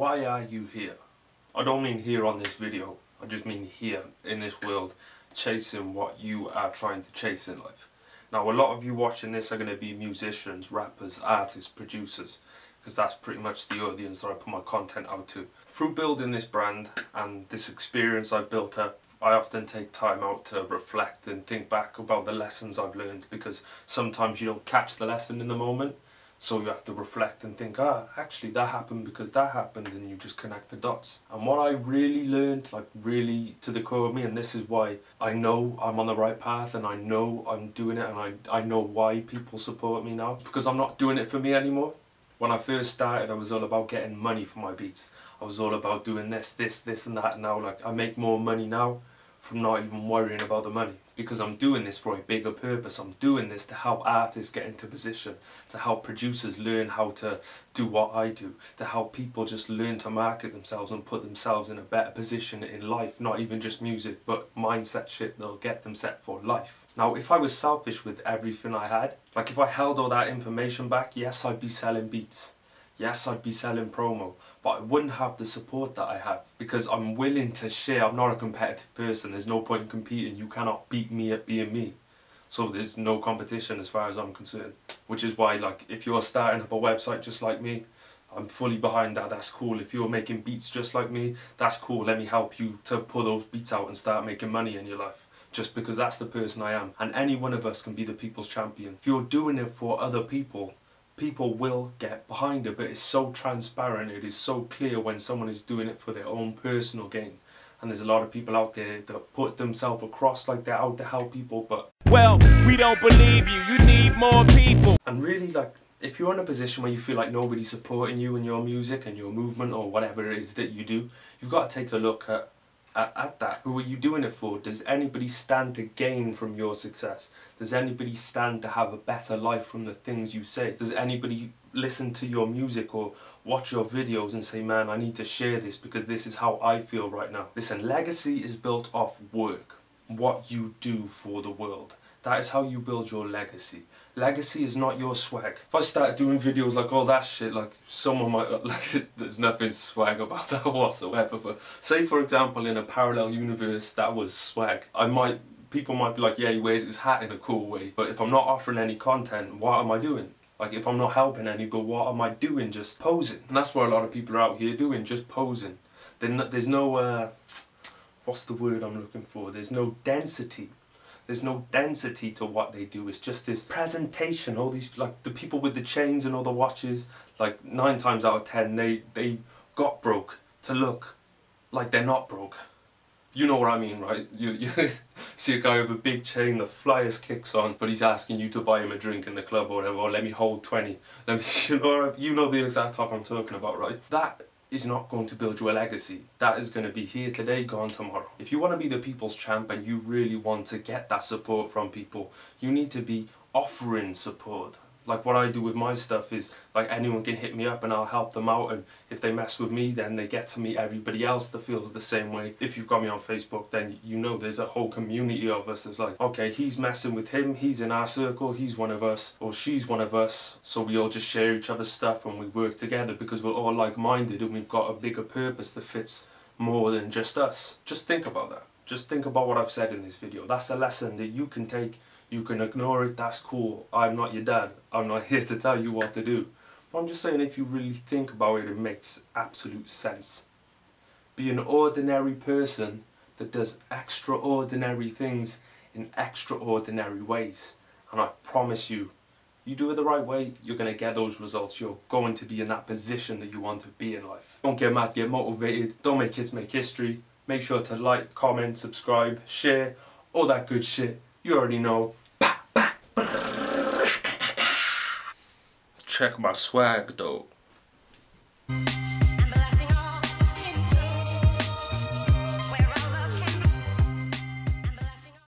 why are you here? I don't mean here on this video, I just mean here in this world, chasing what you are trying to chase in life. Now a lot of you watching this are going to be musicians, rappers, artists, producers, because that's pretty much the audience that I put my content out to. Through building this brand and this experience I've built up, I often take time out to reflect and think back about the lessons I've learned, because sometimes you don't catch the lesson in the moment. So you have to reflect and think, actually that happened because that happened, and you just connect the dots. And what I really learned, like really to the core of me, and this is why I know I'm on the right path and I know I'm doing it, and I know why people support me now, because I'm not doing it for me anymore. When I first started, I was all about getting money for my beats. I was all about doing this and that, and now like I make more money now from not even worrying about the money, because I'm doing this for a bigger purpose. I'm doing this to help artists get into position, to help producers learn how to do what I do, to help people just learn to market themselves and put themselves in a better position in life, not even just music, but mindset shit that'll get them set for life. Now if I was selfish with everything I had, like if I held all that information back, yes, I'd be selling beats. Yes, I'd be selling promo, but I wouldn't have the support that I have, because I'm willing to share. I'm not a competitive person. There's no point in competing. You cannot beat me at being me. So there's no competition as far as I'm concerned. Which is why, like, if you're starting up a website just like me, I'm fully behind that. That's cool. If you're making beats just like me, that's cool. Let me help you to pull those beats out and start making money in your life. Just because that's the person I am. And any one of us can be the people's champion. If you're doing it for other people, people will get behind it, but it's so transparent, it is so clear when someone is doing it for their own personal gain. And there's a lot of people out there that put themselves across like they're out to help people, but well, we don't believe you, you need more people. And really, like, if you're in a position where you feel like nobody's supporting you in your music and your movement or whatever it is that you do, you've got to take a look at that. Who are you doing it for? Does anybody stand to gain from your success? Does anybody stand to have a better life from the things you say? Does anybody listen to your music or watch your videos and say, man, I need to share this because this is how I feel right now? Listen, legacy is built off work, what you do for the world. That is how you build your legacy. Legacy is not your swag. If I start doing videos like all that shit, like someone might, like, there's nothing swag about that whatsoever. But say for example in a parallel universe that was swag, people might be like, yeah, he wears his hat in a cool way. But if I'm not offering any content, what am I doing? Like if I'm not helping anybody, what am I doing? Just posing. And that's what a lot of people are out here doing, just posing. There's no, what's the word I'm looking for? There's no density. There's no density to what they do. It's just this presentation. All these, like the people with the chains and all the watches, like 9 times out of 10, they got broke to look like they're not broke. You know what I mean, right? You see a guy with a big chain, the flyest kicks on, but he's asking you to buy him a drink in the club or whatever, or let me hold 20. Let me, you know the exact type I'm talking about, right? That is not going to build you a legacy. That is going to be here today, gone tomorrow. If you want to be the people's champ and you really want to get that support from people, you need to be offering support. Like what I do with my stuff is, like, anyone can hit me up and I'll help them out, and if they mess with me then they get to meet everybody else that feels the same way. If you've got me on Facebook, then you know there's a whole community of us that's like, okay, he's messing with him, he's in our circle, he's one of us, or she's one of us, so we all just share each other's stuff and we work together because we're all like-minded and we've got a bigger purpose that fits more than just us. Just think about that. Just think about what I've said in this video. That's a lesson that you can take. You can ignore it, that's cool. I'm not your dad. I'm not here to tell you what to do. But I'm just saying, if you really think about it, it makes absolute sense. Be an ordinary person that does extraordinary things in extraordinary ways. And I promise you, you do it the right way, you're going to get those results. You're going to be in that position that you want to be in life. Don't get mad, get motivated. Don't make kids make history. Make sure to like, comment, subscribe, share, all that good shit. You already know. Check my swag though.